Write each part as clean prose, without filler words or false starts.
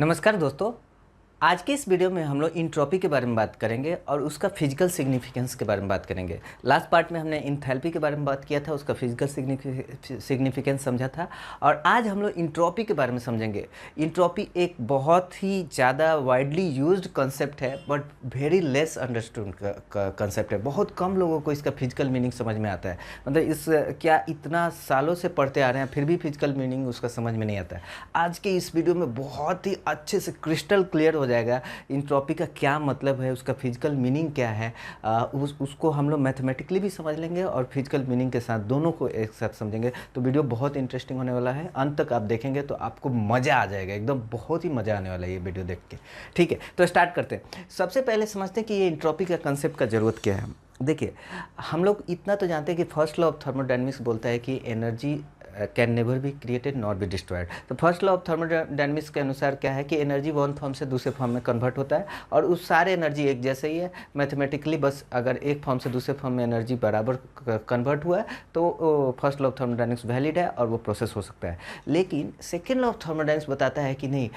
नमस्कार दोस्तों। आज के इस वीडियो में हम लोग इंट्रोपी के बारे में बात करेंगे और उसका फिजिकल सिग्निफिकेंस के बारे में बात करेंगे। लास्ट पार्ट में हमने इंथैल्पी के बारे में बात किया था, उसका फिजिकल सिग्निफिकेंस समझा था और आज हम लोग इंट्रोपी के बारे में समझेंगे। इंट्रोपी एक बहुत ही ज़्यादा वाइडली यूज्ड कॉन्सेप्ट है but very less understood concept है। बहुत कम लोगों को इसका फिजिकल मीनिंग समझ में आता है। मतलब इस क्या इतना सालों से पढ़ते आ रहे हैं फिर भी फिजिकल मीनिंग उसका समझ में नहीं आता है। आज के इस वीडियो में बहुत ही अच्छे से क्रिस्टल क्लियर हो जाएगा इंट्रोपी का क्या मतलब है, उसका फिजिकल मीनिंग क्या है। उसको हम लोग मैथमेटिकली भी समझ लेंगे और फिजिकल मीनिंग के साथ दोनों को एक साथ समझेंगे। तो वीडियो बहुत इंटरेस्टिंग होने वाला है, अंत तक आप देखेंगे तो आपको मज़ा आ जाएगा, एकदम बहुत ही मज़ा आने वाला है ये वीडियो देख के। ठीक है, तो स्टार्ट करते हैं। सबसे पहले समझते हैं कि ये इंट्रोपी का कंसेप्ट का ज़रूरत क्या है। देखिए, हम लोग इतना तो जानते हैं कि फर्स्ट लॉ ऑफ थर्मोडायनेमिक्स बोलता है कि energy can never be created not be destroyed. तो फर्स्ट लॉ ऑफ थर्मोडायनेमिक्स के अनुसार क्या है कि एनर्जी वन फॉर्म से दूसरे फॉर्म में कन्वर्ट होता है और उस सारे एनर्जी एक जैसे ही है मैथमेटिकली। बस अगर एक फॉर्म से दूसरे फॉर्म में एनर्जी बराबर कन्वर्ट हुआ है तो first law of thermodynamics valid है और वो प्रोसेस हो सकता है। लेकिन सेकेंड लॉ ऑफ थर्मोडायनेमिक्स बताता है कि नहीं,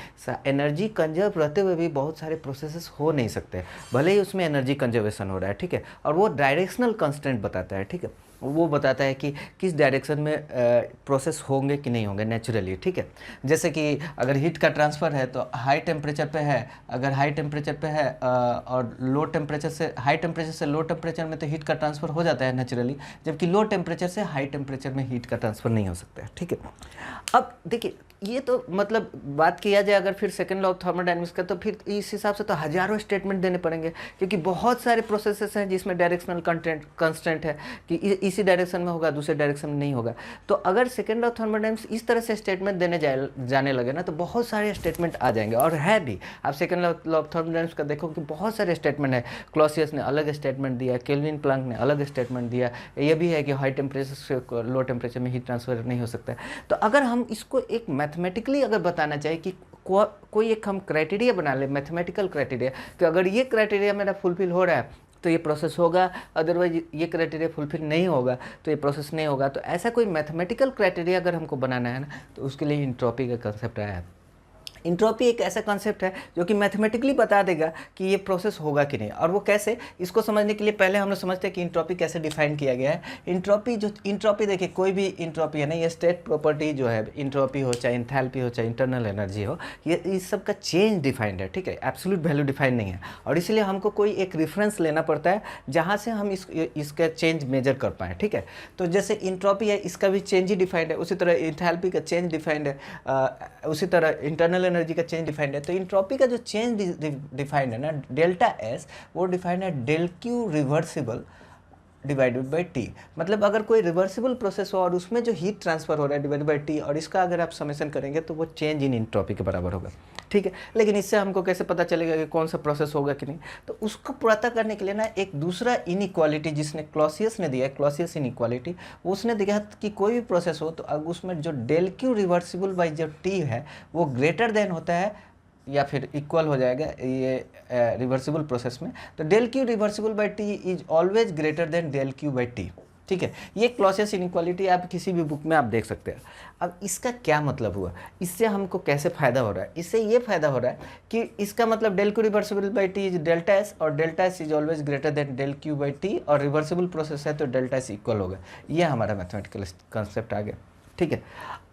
एनर्जी कंजर्व रहते हुए भी बहुत सारे प्रोसेसेस हो नहीं सकते, भले ही उसमें एनर्जी कंजर्वेशन हो रहा है। ठीक है, और वो डायरेक्शनल कंस्टेंट बताता है। ठीक है, वो बताता है कि किस डायरेक्शन में प्रोसेस होंगे कि नहीं होंगे नेचुरली। ठीक है, जैसे कि अगर हीट का ट्रांसफ़र है तो हाई टेम्परेचर पे है, अगर हाई टेम्परेचर पे है और लो टेम्परेचर से हाई टेम्परेचर से लो टेम्परेचर में तो हीट का ट्रांसफ़र हो जाता है नेचुरली, जबकि लो टेम्परेचर से हाई टेम्परेचर में हीट का ट्रांसफ़र नहीं हो सकता है। ठीक है, अब देखिए ये तो मतलब बात किया जाए अगर फिर सेकंड लॉ ऑफ थर्मोडायनेमिक्स का तो फिर इस हिसाब से तो हज़ारों स्टेटमेंट देने पड़ेंगे, क्योंकि बहुत सारे प्रोसेसेस हैं जिसमें डायरेक्शनल कंस्टेंट है कि इसी डायरेक्शन में होगा, दूसरे डायरेक्शन में नहीं होगा। तो अगर सेकंड लॉ ऑफ थर्मोडायनेमिक्स इस तरह से स्टेटमेंट देने जाने लगे ना तो बहुत सारे स्टेटमेंट आ जाएंगे। और है भी, आप सेकंड लॉ ऑफ थर्मोडायनेमिक्स का देखो कि बहुत सारे स्टेटमेंट है। क्लॉसियस ने अलग स्टेटमेंट दिया, केल्विन प्लैंक ने अलग स्टेटमेंट दिया। ये भी है कि हाई टेम्परेचर से लो टेम्परेचर में हीट ट्रांसफर नहीं हो सकता है। तो अगर हम इसको एक मैथमेटिकली अगर बताना चाहिए कि कोई एक हम क्राइटेरिया बना ले, मैथमेटिकल क्राइटेरिया, कि अगर ये क्राइटेरिया मेरा फुलफिल हो रहा है तो ये प्रोसेस होगा, अदरवाइज ये क्राइटेरिया फुलफिल नहीं होगा तो ये प्रोसेस नहीं होगा। तो ऐसा कोई मैथमेटिकल क्राइटेरिया अगर हमको बनाना है ना तो उसके लिए इंट्रोपी का कंसेप्ट आया है। इंट्रोपी एक ऐसा कॉन्सेप्ट है जो कि मैथमेटिकली बता देगा कि ये प्रोसेस होगा कि नहीं। और वो कैसे, इसको समझने के लिए पहले हम लोग समझते हैं कि इंट्रोपी कैसे डिफाइन किया गया है। इंट्रोपी देखिए, कोई भी इंट्रोपी है ना, ये स्टेट प्रॉपर्टी जो है, इंट्रोपी हो चाहे इंथैल्पी हो चाहे इंटरनल एनर्जी हो, ये इस सब का चेंज डिफाइंड है। ठीक है, एब्सोल्यूट वैल्यू डिफाइंड नहीं है और इसलिए हमको कोई एक रेफरेंस लेना पड़ता है जहाँ से हम इसका चेंज मेजर कर पाएँ। ठीक है, तो जैसे इंट्रोपी है इसका भी चेंज ही डिफाइंड है, उसी तरह इंथैल्पी का चेंज डिफाइंड है, उसी तरह इंटरनल एनर्जी का चेंज डिफाइंड है। तो इंट्रोपी का जो चेंज डिफाइंड है ना, डेल्टा एस, वो डिफाइंड है del Q reversible divided by T. मतलब अगर कोई रिवर्सिबल प्रोसेस हो और उसमें जो हीट ट्रांसफर हो रहा है डिवाइडेड बाई टी, और इसका अगर आप समेशन करेंगे तो वो चेंज इन इंट्रोपी के बराबर होगा। ठीक है, लेकिन इससे हमको कैसे पता चलेगा कि कौन सा प्रोसेस होगा कि नहीं? तो उसको पता करने के लिए ना एक दूसरा इनइक्वालिटी जिसने क्लॉसियस ने दिया है, क्लॉसियस इनइक्वालिटी, उसने दिया कि कोई भी प्रोसेस हो तो अब उसमें जो डेल क्यू रिवर्सिबल बाई जो टी है वो ग्रेटर देन होता है या फिर इक्वल हो जाएगा ये रिवर्सिबल प्रोसेस में। तो del Q reversible by T is always greater than del Q by T. ठीक है, ये क्लॉसियस इनइक्वालिटी आप किसी भी बुक में आप देख सकते हैं। अब इसका क्या मतलब हुआ, इससे हमको कैसे फ़ायदा हो रहा है? इससे ये फ़ायदा हो रहा है कि इसका मतलब del Q reversible by T is delta S और delta S is always greater than del Q by T, और रिवर्सिबल प्रोसेस है तो डेल्टा एस इक्वल होगा। ये हमारा मैथमेटिकल कंसेप्ट आ गया। ठीक है,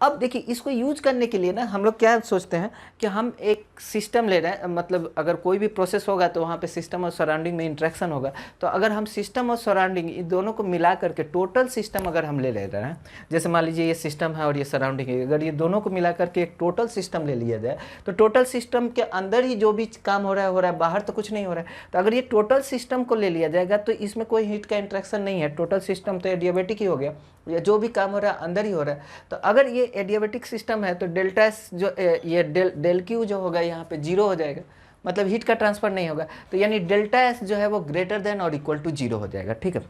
अब देखिए इसको यूज करने के लिए ना हम लोग क्या सोचते हैं कि हम एक सिस्टम ले रहे हैं, मतलब अगर कोई भी प्रोसेस होगा तो वहाँ पे सिस्टम और सराउंडिंग में इंटरेक्शन होगा। तो अगर हम सिस्टम और सराउंडिंग इन दोनों को मिला करके टोटल सिस्टम अगर हम ले रहे हैं, जैसे मान लीजिए ये सिस्टम है और ये सराउंडिंग है, अगर ये दोनों को मिला करके एक टोटल सिस्टम ले लिया जाए तो टोटल सिस्टम के अंदर ही जो भी काम हो रहा है, बाहर तो कुछ नहीं हो रहा है। तो अगर ये टोटल सिस्टम को ले लिया जाएगा तो इसमें कोई हीट का इंटरेक्शन नहीं है, टोटल सिस्टम तो एडियाबेटिक ही हो गया, या जो भी काम हो रहा है अंदर ही हो रहा है। तो अगर ये एडियाबेटिक सिस्टम है तो डेल्टा एस जो ये डेल क्यू जो होगा यहाँ पे जीरो हो जाएगा, मतलब हीट का ट्रांसफर नहीं होगा। तो यानी डेल्टा एस जो है वो ग्रेटर देन और इक्वल टू जीरो हो जाएगा। ठीक है,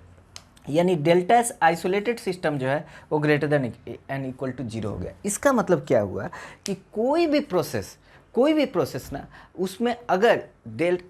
यानी डेल्टा एस आइसोलेटेड सिस्टम जो है वो greater than and equal to zero हो गया। इसका मतलब क्या हुआ कि कोई भी प्रोसेस ना, उसमें अगर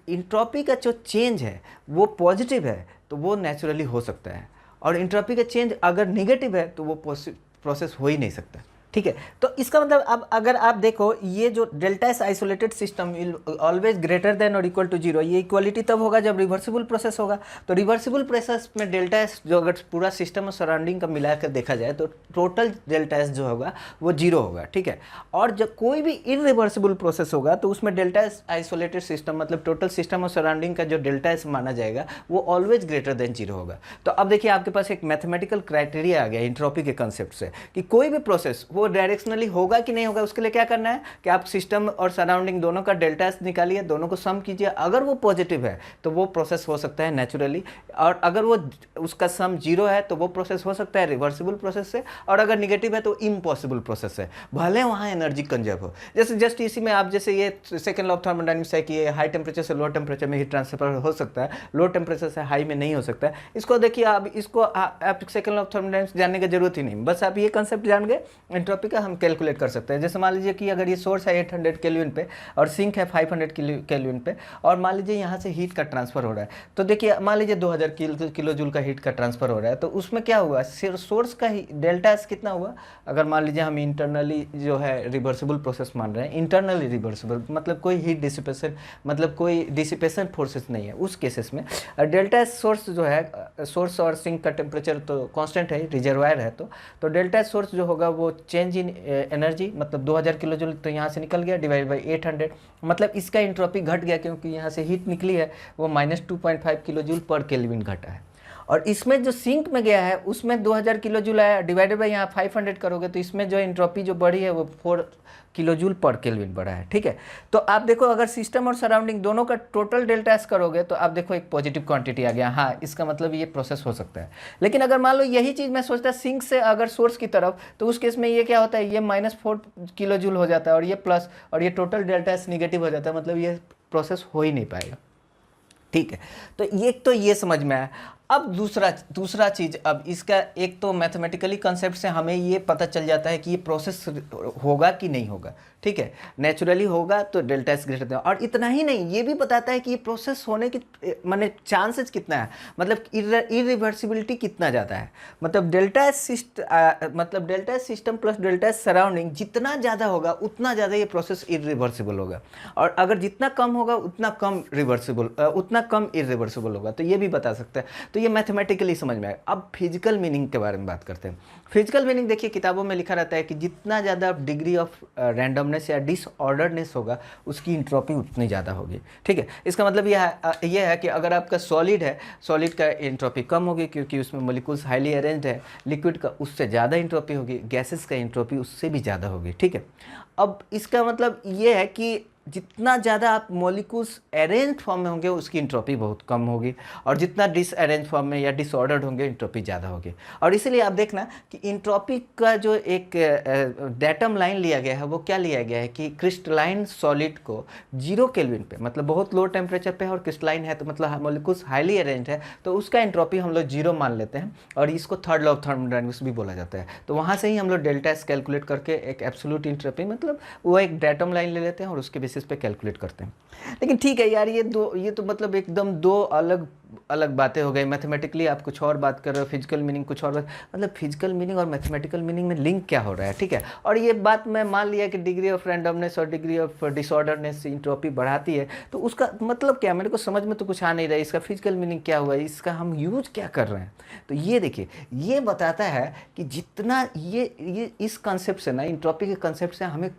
इंट्रोपी का जो चेंज है वो पॉजिटिव है तो वो नेचुरली हो सकता है, और इंट्रोपी का चेंज अगर नेगेटिव है तो वो प्रोसेस हो ही नहीं सकता। ठीक है। तो इसका मतलब अब अगर आप देखो ये जो delta S isolated system will always greater then और इक्वल टू जीरो, ये इक्वलिटी तब होगा जब रिवर्सिबल प्रोसेस होगा। तो रिवर्सिबल प्रोसेस में डेल्टा एस जो अगर पूरा सिस्टम और सराउंडिंग का मिला कर देखा जाए तो टोटल डेल्टा एस जो होगा वो जीरो होगा, ठीक है। और जब कोई भी इरिवर्सिबल प्रोसेस होगा तो उसमें डेल्टा एस आइसोलेटेड सिस्टम मतलब टोटल सिस्टम और सराउंडिंग का जो डेल्टा एस माना जाएगा वो ऑलवेज ग्रेटर देन जीरो होगा। तो अब देखिए आपके पास एक मैथमेटिकल क्राइटेरिया आ गया इंट्रोपी के कंसेप्ट से कि कोई भी प्रोसेस वो डायरेक्शनली होगा कि नहीं होगा। उसके लिए क्या करना है कि आप सिस्टम और सराउंडिंग दोनों का डेल्टा एस निकालिए, दोनों को सम कीजिए। अगर वो पॉजिटिव है तो वो प्रोसेस हो सकता है नेचुरली, और अगर वो उसका सम जीरो है तो वो प्रोसेस हो सकता है रिवर्सिबल प्रोसेस से, और अगर निगेटिव है तो इम्पॉसिबल प्रोसेस है, भले वहाँ एनर्जी कंजर्व हो। जैसे जस्ट इसी में आप जैसे ये सेकंड लॉ ऑफ थर्मोडायनामिक्स है कि ये हाई टेम्परेचर से लो टेम्परेचर में हीट ट्रांसफर हो सकता है, लो टेम्परेचर से हाई में नहीं हो सकता है। इसको देखिए आप इसको आप सेकंड लॉ ऑफ थर्मोडायनामिक्स जानने की जरूरत ही नहीं, बस आप ये कंसेप्ट जान गए एंट्रोपी का हम कैलकुलेट कर सकते हैं। जैसे मान लीजिए कि अगर ये सोर्स है 800 केल्विन पे और सिंक है 500 केल्विन पे, और मान लीजिए यहाँ से हीट का ट्रांसफर हो रहा है, तो देखिए मान लीजिए 2000 किलो जूल का हीट का ट्रांसफर हो रहा है, तो उसमें क्या हुआ सोर्स का डेल्टा एस कितना हुआ। अगर मान लीजिए हम इंटरनली जो है रिवर्सिबल प्रोसेस मान रहे हैं, इंटरनली रिवर्सिबल मतलब कोई हीट डिसिपेशन मतलब कोई डिसिपेशन फोर्सेस नहीं है, उस केसेस में डेल्टा एस सोर्स जो है, सोर्स और सिंक का टेम्परेचर तो कांस्टेंट है, रिजर्वायर है, तो डेल्टा एस सोर्स जो होगा वो चेंज इन एनर्जी मतलब 2000 किलो जूल तो यहाँ से निकल गया डिवाइड बाई 800, मतलब इसका इंट्रोपी घट गया क्योंकि यहाँ से हीट निकली है वो -2.5 किलो जूल पर केल्विन घटा है। और इसमें जो सिंक में गया है उसमें 2000 किलो जूल आया डिवाइडेड बाई यहाँ 500 करोगे तो इसमें जो इंट्रोपी जो बढ़ी है वो 4 किलो जूल पर केल्विन बढ़ा है, ठीक है। तो आप देखो अगर सिस्टम और सराउंडिंग दोनों का टोटल डेल्टा एस करोगे तो आप देखो एक पॉजिटिव क्वांटिटी आ गया, हाँ इसका मतलब ये प्रोसेस हो सकता है। लेकिन अगर मान लो यही चीज़ मैं सोचता सिंक से अगर सोर्स की तरफ, तो उस केस में ये क्या होता है, ये -4 किलो जूल हो जाता है और ये प्लस, और ये टोटल डेल्टा एस निगेटिव हो जाता है, मतलब ये प्रोसेस हो ही नहीं पाएगा, ठीक है। तो ये समझ में आया। अब दूसरा चीज़, अब इसका एक तो मैथमेटिकली कंसेप्ट से हमें ये पता चल जाता है कि ये प्रोसेस होगा कि नहीं होगा, ठीक है। नेचुरली होगा तो डेल्टा एस ग्रेटर देन, और इतना ही नहीं ये भी बताता है कि ये प्रोसेस होने की माने चांसेस कितना है, मतलब इरिवर्सिबिलिटी कितना ज़्यादा है। मतलब delta S system plus delta S surrounding जितना ज़्यादा होगा उतना ज़्यादा ये प्रोसेस इरिवर्सिबल होगा, और अगर जितना कम होगा उतना कम इरिवर्सिबल होगा। तो ये भी बता सकते हैं, तो ये मैथमेटिकली समझ में आएगा। अब फिजिकल मीनिंग के बारे में बात करते हैं। फिजिकल मीनिंग देखिए किताबों में लिखा रहता है कि जितना ज़्यादा डिग्री ऑफ रैंडमनेस या डिसऑर्डरनेस होगा उसकी इंट्रोपी उतनी ज़्यादा होगी, ठीक है। इसका मतलब यह है कि अगर आपका सॉलिड है, सॉलिड का इंट्रोपी कम होगी क्योंकि उसमें मॉलिक्यूल्स हाईली अरेंज्ड है, लिक्विड का उससे ज़्यादा इंट्रोपी होगी, गैसेस का इंट्रोपी उससे भी ज़्यादा होगी, ठीक है। अब इसका मतलब ये है कि जितना ज़्यादा आप मॉलिक्यूल्स अरेंज फॉर्म में होंगे उसकी इंट्रोपी बहुत कम होगी, और जितना डिसअरेंज फॉर्म में या डिसऑर्डर्ड होंगे इंट्रोपी ज़्यादा होगी। और इसीलिए आप देखना कि इंट्रोपी का जो एक डेटम लाइन लिया गया है वो क्या लिया गया है कि क्रिस्टलाइन सॉलिड को 0 केल्विन पे मतलब बहुत लो टेम्परेचर पे है, और क्रिस्टलाइन है तो मतलब मॉलिक्यूल्स हाईली अरेंज है, तो उसका इंट्रोपी हम लोग 0 मान लेते हैं, और इसको थर्ड लॉ ऑफ थर्मोडायनामिक्स भी बोला जाता है। तो वहाँ से ही हम लोग डेल्टा एस कैलकुलेट करके एक एब्सोल्यूट इंट्रोपी मतलब वो एक डेटम लाइन ले लेते हैं और उसके बेसिस पे कैलकुलेट करते हैं। लेकिन ठीक है यार, ये तो मतलब एकदम दो अलग अलग बातें हो गई। मैथमेटिकली आप कुछ और बात कर रहे हो, फिजिकल मीनिंग कुछ और बात, मतलब फिजिकल मीनिंग और मैथमेटिकल मीनिंग में लिंक क्या हो रहा है, ठीक है। और ये बात मैं मान लिया कि डिग्री ऑफ रैंडमनेस और डिग्री ऑफ डिसऑर्डरनेस इंट्रोपी बढ़ाती है, तो उसका मतलब क्या, मेरे को समझ में तो कुछ आ नहीं रहा है, इसका फिजिकल मीनिंग क्या हुआ है, इसका हम यूज क्या कर रहे हैं। तो ये देखिए, ये बताता है कि जितना ये इस कंसेप्ट से ना, इंट्रोपी के कंसेप्ट से हमें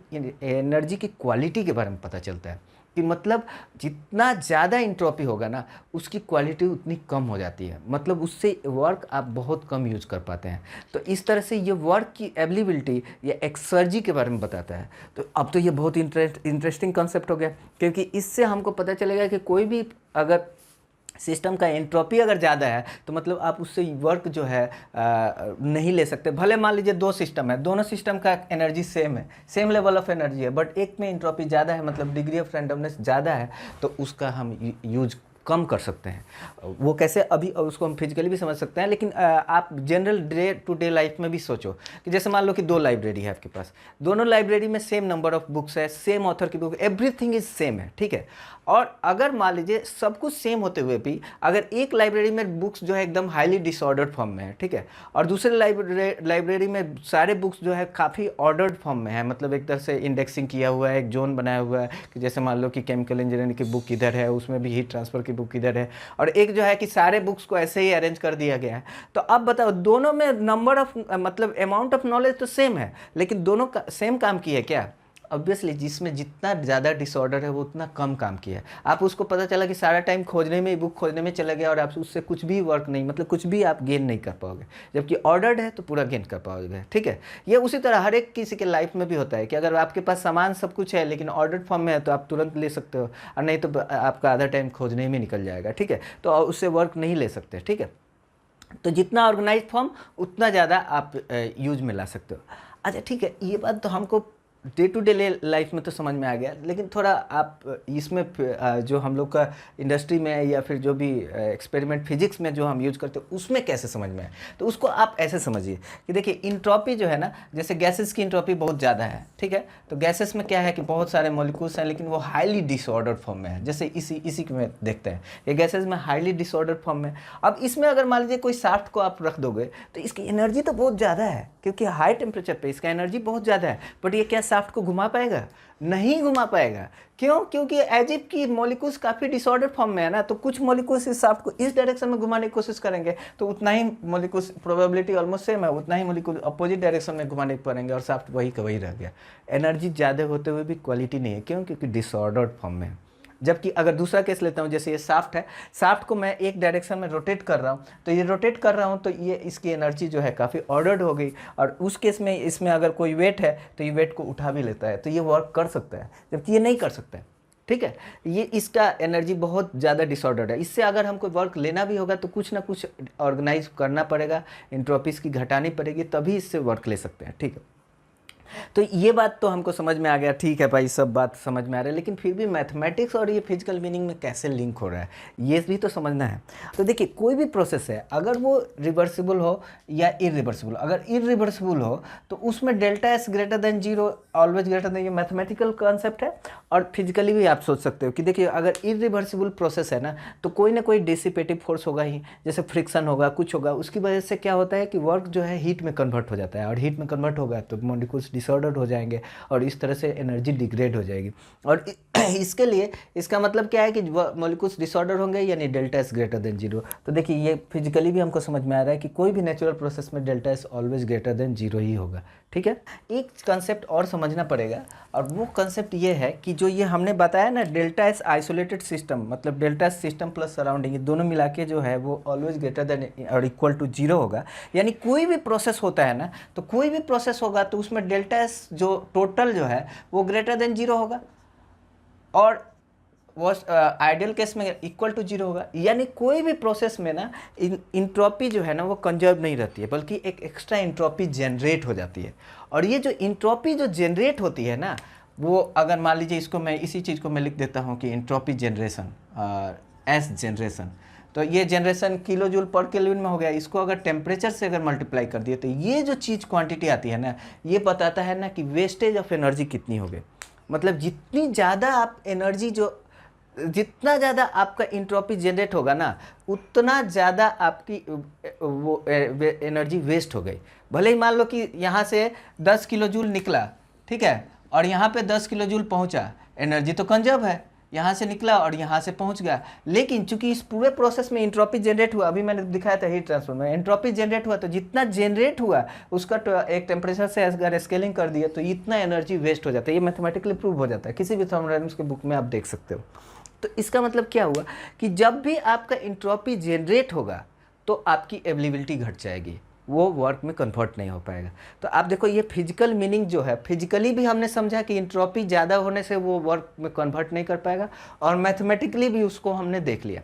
एनर्जी की क्वालिटी के बारे में पता चलता है कि मतलब जितना ज़्यादा इंट्रोपी होगा ना उसकी क्वालिटी उतनी कम हो जाती है, मतलब उससे वर्क आप बहुत कम यूज कर पाते हैं। तो इस तरह से ये वर्क की एबिलिटी या एक्सर्जी के बारे में बताता है। तो अब तो ये बहुत इंटरेस्टिंग कंसेप्ट हो गया, क्योंकि इससे हमको पता चलेगा कि कोई भी अगर सिस्टम का एंट्रोपी अगर ज़्यादा है तो मतलब आप उससे वर्क जो है नहीं ले सकते। भले मान लीजिए दो सिस्टम है, दोनों सिस्टम का एनर्जी सेम है, सेम लेवल ऑफ एनर्जी है, बट एक में एंट्रोपी ज़्यादा है मतलब डिग्री ऑफ रैंडमनेस ज़्यादा है, तो उसका हम यूज कम कर सकते हैं। वो कैसे, अभी उसको हम फिजिकली भी समझ सकते हैं, लेकिन आप general day to day life में भी सोचो कि जैसे मान लो कि 2 लाइब्रेरी है आपके पास, दोनों लाइब्रेरी में सेम नंबर ऑफ बुक्स है, सेम ऑथर की बुक, एवरीथिंग इज सेम है, ठीक है। और अगर मान लीजिए सब कुछ सेम होते हुए भी अगर एक लाइब्रेरी में बुक्स जो है एकदम हाईली डिसऑर्डर्ड फॉर्म में है, ठीक है, और दूसरे लाइब्रेरी में सारे बुक्स जो है काफ़ी ऑर्डर्ड फॉर्म में है, मतलब एक तरह से इंडेक्सिंग किया हुआ है, एक जोन बनाया हुआ है कि जैसे मान लो कि केमिकल इंजीनियरिंग की बुक इधर है, उसमें भी हीट ट्रांसफर की बुक इधर है, और एक जो है कि सारे बुक्स को ऐसे ही अरेंज कर दिया गया है। तो अब बताओ दोनों में नंबर ऑफ मतलब अमाउंट ऑफ नॉलेज तो सेम है, लेकिन दोनों का सेम काम किया है क्या? ऑब्वियसली जिसमें जितना ज़्यादा डिसऑर्डर है वो उतना कम काम किया है। आप उसको पता चला कि सारा टाइम खोजने में, बुक खोजने में चला गया और आप उससे कुछ भी वर्क नहीं, मतलब कुछ भी आप गेन नहीं कर पाओगे, जबकि ऑर्डर्ड है तो पूरा गेन कर पाओगे, ठीक है। ये उसी तरह हर एक किसी के लाइफ में भी होता है कि अगर आपके पास सामान सब कुछ है लेकिन ऑर्डर्ड फॉर्म में है तो आप तुरंत ले सकते हो, और नहीं तो आपका आधा टाइम खोजने में निकल जाएगा, ठीक है, तो उससे वर्क नहीं ले सकते, ठीक है। तो जितना ऑर्गेनाइज फॉर्म उतना ज़्यादा आप यूज में ला सकते हो। अच्छा ठीक है, ये बात तो हमको डे टू डे लाइफ में तो समझ में आ गया, लेकिन थोड़ा आप इसमें जो हम लोग का इंडस्ट्री में या फिर जो भी एक्सपेरिमेंट फिजिक्स में जो हम यूज करते हैं उसमें कैसे समझ में आए, तो उसको आप ऐसे समझिए कि देखिए इंट्रोपी जो है ना, जैसे गैसेस की इंट्रोपी बहुत ज़्यादा है, ठीक है, तो गैसेस में क्या है कि बहुत सारे मॉलिक्यूल्स हैं लेकिन वो हाईली डिसऑर्डर्ड फॉर्म में है, जैसे इसी में देखते हैं ये गैसेस में हाईली डिसऑर्डर्ड फॉर्म में। अब इसमें अगर मान लीजिए कोई शाफ्ट को आप रख दोगे तो इसकी एनर्जी तो बहुत ज़्यादा है, क्योंकि हाई टेम्परेचर पे इसका एनर्जी बहुत ज़्यादा है, बट ये क्या शाफ्ट को घुमा पाएगा? नहीं घुमा पाएगा। क्यों? क्योंकि एजिप की मॉलिक्यूल्स काफ़ी डिसऑर्डर फॉर्म में है ना, तो कुछ मॉलिक्यूल्स इस शाफ्ट को इस डायरेक्शन में घुमाने की कोशिश करेंगे तो उतना ही मॉलिक्यूल्स, प्रोबेबिलिटी ऑलमोस्ट सेम है, उतना ही मॉलिक्यूल अपोजिट डायरेक्शन में घुमाने पड़ेंगे और शाफ्ट वही का वही रह गया। एनर्जी ज़्यादा होते हुए भी क्वालिटी नहीं है, क्यों? क्योंकि डिसऑर्डर्ड फॉर्म में है। जबकि अगर दूसरा केस लेता हूँ, जैसे ये शाफ्ट है, शाफ्ट को मैं एक डायरेक्शन में रोटेट कर रहा हूँ, तो ये रोटेट कर रहा हूँ तो ये इसकी एनर्जी जो है काफ़ी ऑर्डर्ड हो गई, और उस केस में इसमें अगर कोई वेट है तो ये वेट को उठा भी लेता है, तो ये वर्क कर सकता है, जबकि ये नहीं कर सकता है, ठीक है। ये इसका एनर्जी बहुत ज़्यादा डिसऑर्डर्ड है। इससे अगर हमको वर्क लेना भी होगा तो कुछ ना कुछ ऑर्गेनाइज करना पड़ेगा, एंट्रोपीज की घटानी पड़ेगी, तभी इससे वर्क ले सकते हैं, ठीक है। तो ये बात तो हमको समझ में आ गया, ठीक है भाई, सब बात समझ में आ रहा है, लेकिन फिर भी मैथमेटिक्स और ये फिजिकल मीनिंग में कैसे लिंक हो रहा है ये भी तो समझना है। तो देखिए कोई भी प्रोसेस है अगर वो रिवर्सिबल हो या इरिवर्सिबल, अगर इरिवर्सिबल हो तो उसमें delta S greater than zero, always greater then, ये मैथमेटिकल कॉन्सेप्ट है। और फिजिकली भी आप सोच सकते हो कि देखिए अगर इरिवर्सिबल प्रोसेस है ना तो कोई ना कोई डिसिपेटिव फोर्स होगा ही, जैसे फ्रिक्शन होगा, कुछ होगा, उसकी वजह से क्या होता है कि वर्क जो है हीट में कन्वर्ट हो जाता है, और हीट में कन्वर्ट होगा तो मॉलिक्यूल्स डिसऑर्डर्ड हो जाएंगे और इस तरह से एनर्जी डिग्रेड हो जाएगी। और इसके लिए इसका मतलब क्या है कि मॉलिक्यूल्स डिसऑर्डर होंगे यानी delta S greater than zero. तो देखिए ये फिजिकली भी हमको समझ में आ रहा है कि कोई भी नेचुरल प्रोसेस में delta S always greater than zero ही होगा, ठीक है। एक कंसेप्ट और समझना पड़ेगा, और वो कंसेप्ट ये है कि जो ये हमने बताया ना डेल्टा एस आइसोलेटेड सिस्टम, मतलब delta S system plus surrounding, ये दोनों मिला के जो है वो ऑलवेज ग्रेटर देन और इक्वल टू जीरो होगा। यानी कोई भी प्रोसेस होता है ना, तो कोई भी प्रोसेस होगा तो उसमें डेल्टा एस जो टोटल जो है वो ग्रेटर देन जीरो होगा, और वो आइडियल केस में इक्वल टू जीरो होगा। यानी कोई भी प्रोसेस में ना इंट्रोपी जो है ना वो कंजर्व नहीं रहती है, बल्कि एक एक्स्ट्रा इंट्रोपी जनरेट हो जाती है। और ये जो इंट्रोपी जो जनरेट होती है ना, वो अगर मान लीजिए इसको मैं इसी चीज़ को मैं लिख देता हूँ कि इंट्रोपी जनरेशन, एस जनरेशन, तो ये जनरेशन किलो जूल पर केल्विन में हो गया। इसको अगर टेम्परेचर से अगर मल्टीप्लाई कर दिए तो ये जो चीज़ क्वांटिटी आती है ना, ये बताता है ना कि वेस्टेज ऑफ एनर्जी कितनी हो गई। मतलब जितनी ज़्यादा आप एनर्जी जितना ज़्यादा आपका इंट्रोपी जनरेट होगा ना, उतना ज़्यादा आपकी वो एनर्जी वेस्ट हो गई। भले ही मान लो कि यहाँ से 10 किलो जूल निकला, ठीक है, और यहाँ पे 10 किलो जूल पहुँचा, एनर्जी तो कंजर्व है, यहाँ से निकला और यहाँ से पहुँच गया। लेकिन चूंकि इस पूरे प्रोसेस में इंट्रोपी जनरेट हुआ, अभी मैंने दिखाया था हीट ट्रांसफर में एंट्रोपी जनरेट हुआ, तो जितना जनरेट हुआ उसका एक टेम्परेचर से अगर स्केलिंग कर दिया तो इतना एनर्जी वेस्ट हो जाता है। ये मैथमेटिकली प्रूव हो जाता है, किसी भी थर्मोडायनामिक्स के बुक में आप देख सकते हो। तो इसका मतलब क्या हुआ कि जब भी आपका इंट्रोपी जनरेट होगा तो आपकी अवेलेबिलिटी घट जाएगी, वो वर्क में कन्वर्ट नहीं हो पाएगा। तो आप देखो ये फिजिकल मीनिंग जो है, फिजिकली भी हमने समझा कि इंट्रोपी ज़्यादा होने से वो वर्क में कन्वर्ट नहीं कर पाएगा, और मैथमेटिकली भी उसको हमने देख लिया।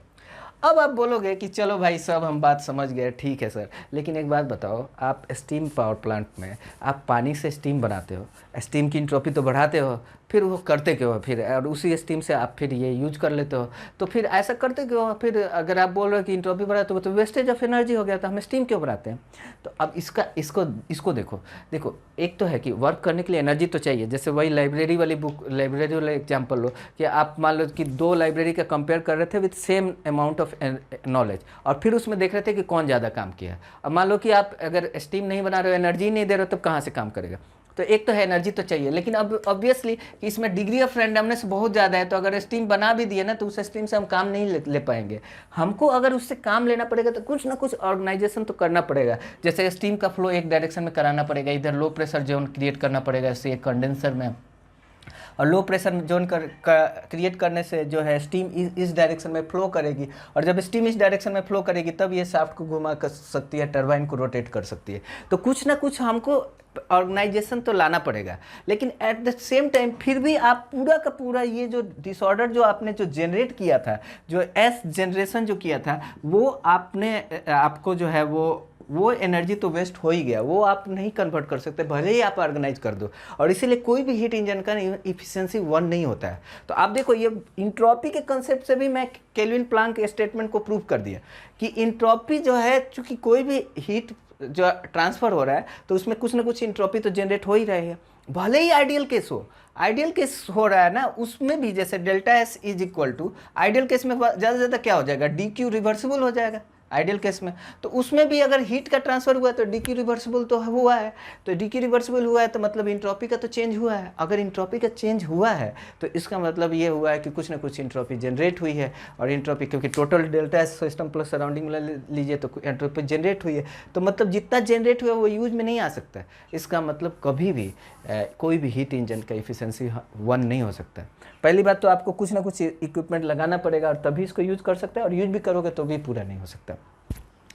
अब आप बोलोगे कि चलो भाई सब हम बात समझ गए, ठीक है सर, लेकिन एक बात बताओ, आप स्टीम पावर प्लांट में आप पानी से स्टीम बनाते हो, स्टीम की इंट्रोपी तो बढ़ाते हो, फिर वो करते क्यों हो फिर, और उसी स्टीम से आप फिर ये यूज कर लेते हो, तो फिर ऐसा करते क्यों हो? फिर अगर आप बोल रहे हो कि इंट्रोपी बढ़ा तो वो तो वेस्टेज ऑफ एनर्जी हो गया, तो हम स्टीम क्यों बढ़ाते हैं? तो अब इसका इसको इसको देखो देखो, एक तो है कि वर्क करने के लिए एनर्जी तो चाहिए। जैसे वही लाइब्रेरी वाली बुक, लाइब्रेरी वाला एग्जाम्पल लो कि आप मान लो कि दो लाइब्रेरी का कंपेयर कर रहे थे with same amount of knowledge, और फिर उसमें देख रहे थे कि कौन ज़्यादा काम किया। अब मान लो कि आप अगर स्टीम नहीं बना रहे हो, एनर्जी नहीं दे रहे हो, तब कहाँ से काम करेगा? तो एक तो है एनर्जी तो चाहिए, लेकिन अब ऑब्वियसली कि इसमें डिग्री ऑफ रैंडमनेस बहुत ज़्यादा है, तो अगर स्टीम बना भी दिए ना तो उस स्टीम से हम काम नहीं ले पाएंगे। हमको अगर उससे काम लेना पड़ेगा तो कुछ ना कुछ ऑर्गेनाइजेशन तो करना पड़ेगा। जैसे स्टीम का फ्लो एक डायरेक्शन में कराना पड़ेगा, इधर लो प्रेशर जोन क्रिएट करना पड़ेगा जैसे एक कंडेंसर में, और लो प्रेशर जोन क्रिएट करने से जो है स्टीम इस डायरेक्शन में फ्लो करेगी, और जब स्टीम इस डायरेक्शन में फ्लो करेगी तब ये शाफ्ट को घुमा कर सकती है, टरबाइन को रोटेट कर सकती है। तो कुछ ना कुछ हमको ऑर्गेनाइजेशन तो लाना पड़ेगा, लेकिन एट द सेम टाइम फिर भी आप पूरा का पूरा ये जो डिसऑर्डर जो आपने जो जनरेट किया था, जो एस जनरेशन जो किया था, वो आपने आपको जो है वो एनर्जी तो वेस्ट हो ही गया, वो आप नहीं कन्वर्ट कर सकते भले ही आप ऑर्गेनाइज कर दो। और इसीलिए कोई भी हीट इंजन का इफिशिएंसी 1 नहीं होता है। तो आप देखो ये इंट्रॉपी के कंसेप्ट से भी मैं केल्विन प्लांक के स्टेटमेंट को प्रूव कर दिया कि इंट्रॉपी जो है, चूंकि कोई भी हीट जो ट्रांसफ़र हो रहा है तो उसमें कुछ ना कुछ इंट्रॉपी तो जनरेट हो ही रही है, भले ही आइडियल केस हो। आइडियल केस हो रहा है ना, उसमें भी जैसे delta S is equal to, ideal case में ज़्यादा से ज़्यादा क्या हो जाएगा, डी क्यू रिवर्सिबल हो जाएगा आइडियल केस में। तो उसमें भी अगर हीट का ट्रांसफर हुआ तो डी क्यू रिवर्सिबल तो हुआ है, तो डी क्यू रिवर्सिबल हुआ है तो मतलब इंट्रॉपी का तो चेंज हुआ है। अगर इंट्रॉपी का चेंज हुआ है तो इसका मतलब ये हुआ है कि कुछ ना कुछ इंट्रॉपी जनरेट हुई है, और इंट्रॉपी क्योंकि total delta system plus surrounding में लीजिए तो इंट्रॉपी जनरेट हुई है, तो मतलब जितना जनरेट हुआ वो यूज में नहीं आ सकता। इसका मतलब कभी भी कोई भी हीट इंजन का इफिशिएंसी 1 नहीं हो सकता। पहली बात तो आपको कुछ ना कुछ इक्विपमेंट लगाना पड़ेगा और तभी इसको यूज़ कर सकते हैं, और यूज भी करोगे तो भी पूरा नहीं हो सकता।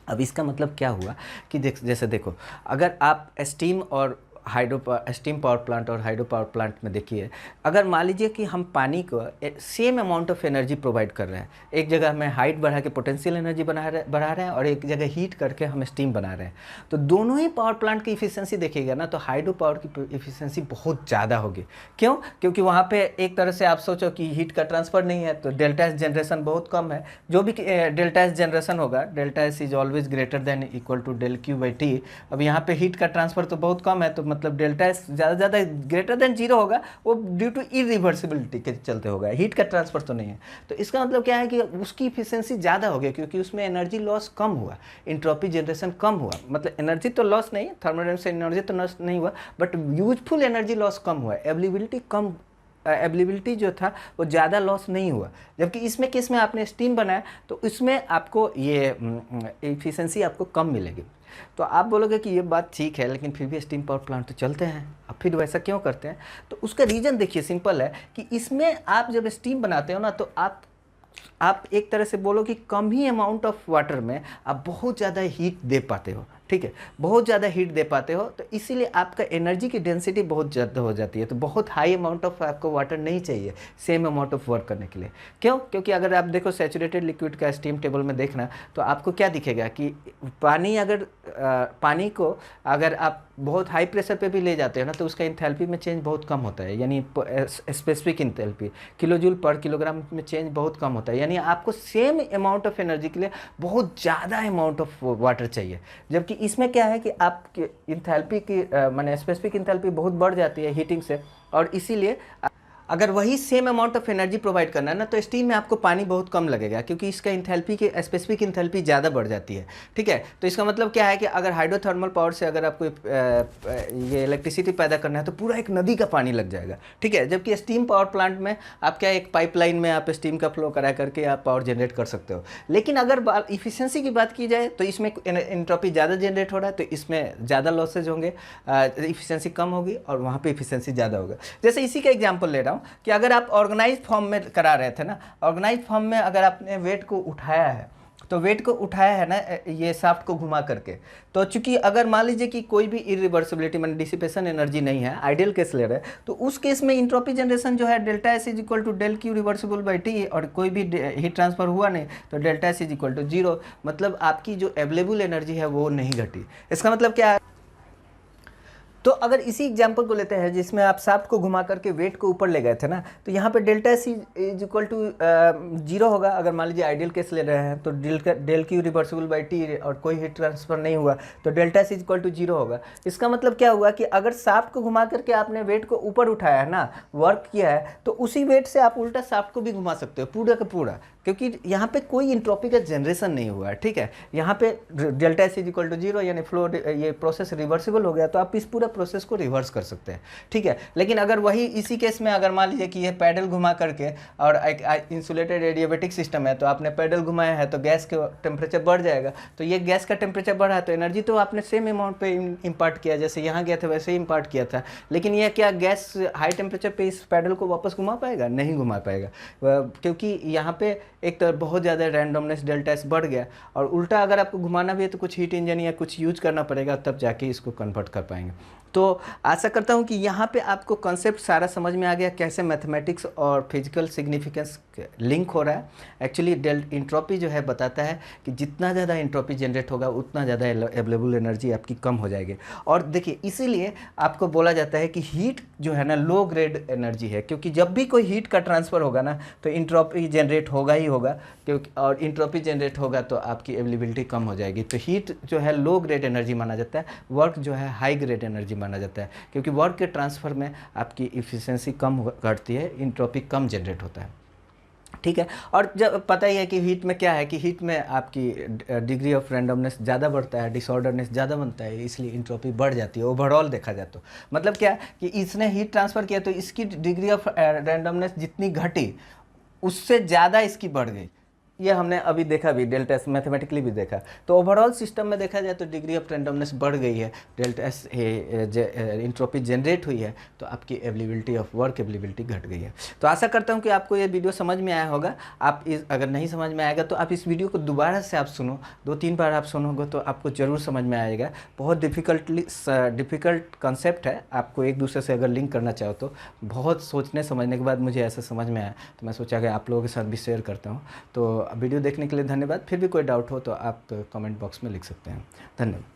अब इसका मतलब क्या हुआ कि जैसे देखो, अगर आप स्टीम पावर प्लांट और हाइड्रो पावर प्लांट में देखिए, अगर मान लीजिए कि हम पानी को same amount of energy provide कर रहे हैं, एक जगह में हाइट बढ़ा के पोटेंशियल एनर्जी बढ़ा रहे हैं और एक जगह हीट करके हम स्टीम बना रहे हैं, तो दोनों ही पावर प्लांट की इफिशिएंसी देखिएगा ना तो हाइड्रो पावर की इफिशिएंसी बहुत ज़्यादा होगी। क्यों? क्योंकि वहाँ पे एक तरह से आप सोचो कि हीट का ट्रांसफ़र नहीं है, तो डेल्टा एस जनरेशन बहुत कम है। जो भी डेल्टा एस जनरेशन होगा, delta S is always greater than equal to del Q by T. अब यहाँ पे हीट का ट्रांसफ़र तो बहुत कम है, तो मतलब डेल्टा एस ज़्यादा से ज़्यादा ग्रेटर देन 0 होगा, वो ड्यू टू इरिवर्सिबिलिटी के चलते होगा, हीट का ट्रांसफ़र तो नहीं है। तो इसका मतलब क्या है कि उसकी इफिशिएंसी ज़्यादा हो गई क्योंकि उसमें एनर्जी लॉस कम हुआ, इंट्रॉपी जनरेशन कम हुआ। मतलब एनर्जी तो लॉस नहीं, थर्मोडायनामिक्स एनर्जी तो लॉस नहीं हुआ, बट यूजफुल एनर्जी लॉस कम हुआ, अवेलेबिलिटी जो था वो ज़्यादा लॉस नहीं हुआ। जबकि इसमें केस में आपने स्टीम बनाया तो इसमें आपको ये इफिशिएंसी आपको कम मिलेगी। तो आप बोलोगे कि ये बात ठीक है, लेकिन फिर भी स्टीम पावर प्लांट तो चलते हैं। अब फिर वैसा क्यों करते हैं? तो उसका रीज़न देखिए, सिंपल है कि इसमें आप जब स्टीम बनाते हो ना तो आप एक तरह से बोलो कि कम ही अमाउंट ऑफ वाटर में आप बहुत ज़्यादा हीट दे पाते हो, ठीक है, बहुत ज़्यादा हीट दे पाते हो, तो इसीलिए आपका एनर्जी की डेंसिटी बहुत ज़्यादा हो जाती है। तो बहुत हाई अमाउंट ऑफ आपको वाटर नहीं चाहिए सेम अमाउंट ऑफ वर्क करने के लिए। क्यों? क्योंकि अगर आप देखो सैचुरेटेड लिक्विड का स्टीम टेबल में देखना तो आपको क्या दिखेगा कि पानी को अगर आप बहुत हाई प्रेशर पे भी ले जाते हो ना तो उसका इंथैल्पी में चेंज बहुत कम होता है, यानी स्पेसिफिक इंथैल्पी किलोजूल पर किलोग्राम में चेंज बहुत कम होता है। यानी आपको सेम अमाउंट ऑफ एनर्जी के लिए बहुत ज़्यादा अमाउंट ऑफ वाटर चाहिए। जबकि इसमें क्या है कि आपकी इंथैल्पी की माने स्पेसिफिक इंथैल्पी बहुत बढ़ जाती है हीटिंग से, और इसीलिए अगर वही same amount of energy provide करना है ना तो स्टीम में आपको पानी बहुत कम लगेगा क्योंकि इसका इंथैल्पी की स्पेसिफिक इंथैल्पी ज़्यादा बढ़ जाती है, ठीक है। तो इसका मतलब क्या है कि अगर हाइड्रोथर्मल पावर से अगर आपको ये इलेक्ट्रिसिटी पैदा करना है तो पूरा एक नदी का पानी लग जाएगा, ठीक है। जबकि स्टीम पावर प्लांट में आप क्या एक पाइपलाइन में आप स्टीम का फ्लो करा करके आप पावर जनरेट कर सकते हो। लेकिन अगर इफिशियंसी की बात की जाए तो इसमें एंट्रोपी ज़्यादा जनरेट हो रहा है तो इसमें ज़्यादा लॉसेज होंगे, इफिशियंसी कम होगी और वहाँ पर इफिशियंसी ज़्यादा होगा। जैसे इसी का एग्जाम्पल ले रहा हूँ कि अगर आप ऑर्गेनाइज फॉर्म में करा रहे थे ना, ऑर्गेनाइज फॉर्म में अगर आपने वेट को उठाया है तो वेट को उठाया है ना ये शाफ्ट को घुमा करके, तो चूंकि अगर मान लीजिए कि कोई भी इरिवर्सिबिलिटी माने डिसिपेशन एनर्जी नहीं है, आइडियल केस ले रहे हैं, तो उस केस में इंट्रोपी जनरेशन जो है delta S is equal to del Q reversible by T, और कोई भी हीट ट्रांसफर हुआ नहीं तो delta S is equal to 0, मतलब आपकी जो अवेलेबल एनर्जी है वो नहीं घटी। इसका मतलब क्या है? तो अगर इसी एग्जाम्पल को लेते हैं जिसमें आप शाफ्ट को घुमा करके वेट को ऊपर ले गए थे ना, तो यहाँ पे delta C is equal to zero होगा। अगर मान लीजिए आइडियल केस ले रहे हैं तो del Q reversible by T और कोई हीट ट्रांसफर नहीं हुआ तो delta C is equal to zero होगा। इसका मतलब क्या हुआ कि अगर शाफ्ट को घुमा करके आपने वेट को ऊपर उठाया है ना, वर्क किया है, तो उसी वेट से आप उल्टा शाफ्ट को भी घुमा सकते हो पूरा का पूरा, क्योंकि यहाँ पे कोई इंट्रोपी का जनरेशन नहीं हुआ है। ठीक है, यहाँ पे delta S is equal to zero यानी फ्लो ये प्रोसेस रिवर्सिबल हो गया, तो आप इस पूरा प्रोसेस को रिवर्स कर सकते हैं। ठीक है, लेकिन अगर वही इसी केस में अगर मान लीजिए कि ये पैडल घुमा करके और एक इंसुलेटेड एडियाबेटिक सिस्टम है, तो आपने पैडल घुमाया है तो गैस के टेम्परेचर बढ़ जाएगा, तो ये गैस का टेम्परेचर बढ़ा तो एनर्जी तो आपने सेम अमाउंट पे इम्पार्ट किया, जैसे यहाँ गया था वैसे ही इम्पार्ट किया था। लेकिन यह क्या गैस हाई टेम्परेचर पे इस पैडल को वापस घुमा पाएगा? नहीं घुमा पाएगा, क्योंकि यहाँ पे एक तो बहुत ज़्यादा रैंडमनेस डेल्टा एस बढ़ गया, और उल्टा अगर आपको घुमाना भी है तो कुछ हीट इंजन या कुछ यूज करना पड़ेगा, तब जाके इसको कन्वर्ट कर पाएंगे। तो आशा करता हूँ कि यहाँ पे आपको कॉन्सेप्ट सारा समझ में आ गया, कैसे मैथमेटिक्स और फिजिकल सिग्निफिकेंस लिंक हो रहा है। एक्चुअली इंट्रोपी जो है बताता है कि जितना ज़्यादा इंट्रोपी जनरेट होगा उतना ज़्यादा अवेलेबल एनर्जी आपकी कम हो जाएगी। और देखिए इसीलिए आपको बोला जाता है कि हीट जो है ना लो ग्रेड एनर्जी है, क्योंकि जब भी कोई हीट का ट्रांसफ़र होगा ना तो इंट्रोपी जनरेट होगा ही होगा, क्योंकि और इंट्रोपी जनरेट होगा तो आपकी अवेलेबिलिटी कम हो जाएगी। तो हीट जो है लो ग्रेड एनर्जी माना जाता है, वर्क जो है हाई ग्रेड एनर्जी माना जाता है, क्योंकि वर्क के ट्रांसफ़र में आपकी इफ़िशियंसी कम घटती है, इंट्रोपी कम जनरेट होता है। ठीक है, और जब पता ही है कि हीट में क्या है कि हीट में आपकी डिग्री ऑफ रैंडमनेस ज़्यादा बढ़ता है, डिसऑर्डरनेस ज़्यादा बनता है, इसलिए इंट्रोपी बढ़ जाती है ओवरऑल देखा जाए तो। मतलब क्या कि इसने हीट ट्रांसफ़र किया तो इसकी डिग्री ऑफ रैंडमनेस जितनी घटी उससे ज़्यादा इसकी बढ़ गई। ये हमने अभी देखा भी, डेल्टा एस मैथमेटिकली भी देखा। तो ओवरऑल सिस्टम में देखा जाए तो डिग्री ऑफ रैंडमनेस बढ़ गई है, डेल्टा एस इंट्रोपी जनरेट हुई है, तो आपकी अवेलेबिलिटी ऑफ वर्क अवेलेबिलिटी घट गई है। तो आशा करता हूँ कि आपको ये वीडियो समझ में आया होगा। आप अगर नहीं समझ में आएगा तो आप इस वीडियो को दोबारा से आप सुनो, 2-3 बार आप सुनोगे तो आपको ज़रूर समझ में आएगा। बहुत डिफ़िकल्ट कॉन्सेप्ट है, आपको एक दूसरे से अगर लिंक करना चाहो तो बहुत सोचने समझने के बाद मुझे ऐसा समझ में आया, तो मैं सोचा कि आप लोगों के साथ भी शेयर करता हूँ। तो वीडियो देखने के लिए धन्यवाद। फिर भी कोई डाउट हो तो आप कमेंट बॉक्स में लिख सकते हैं। धन्यवाद।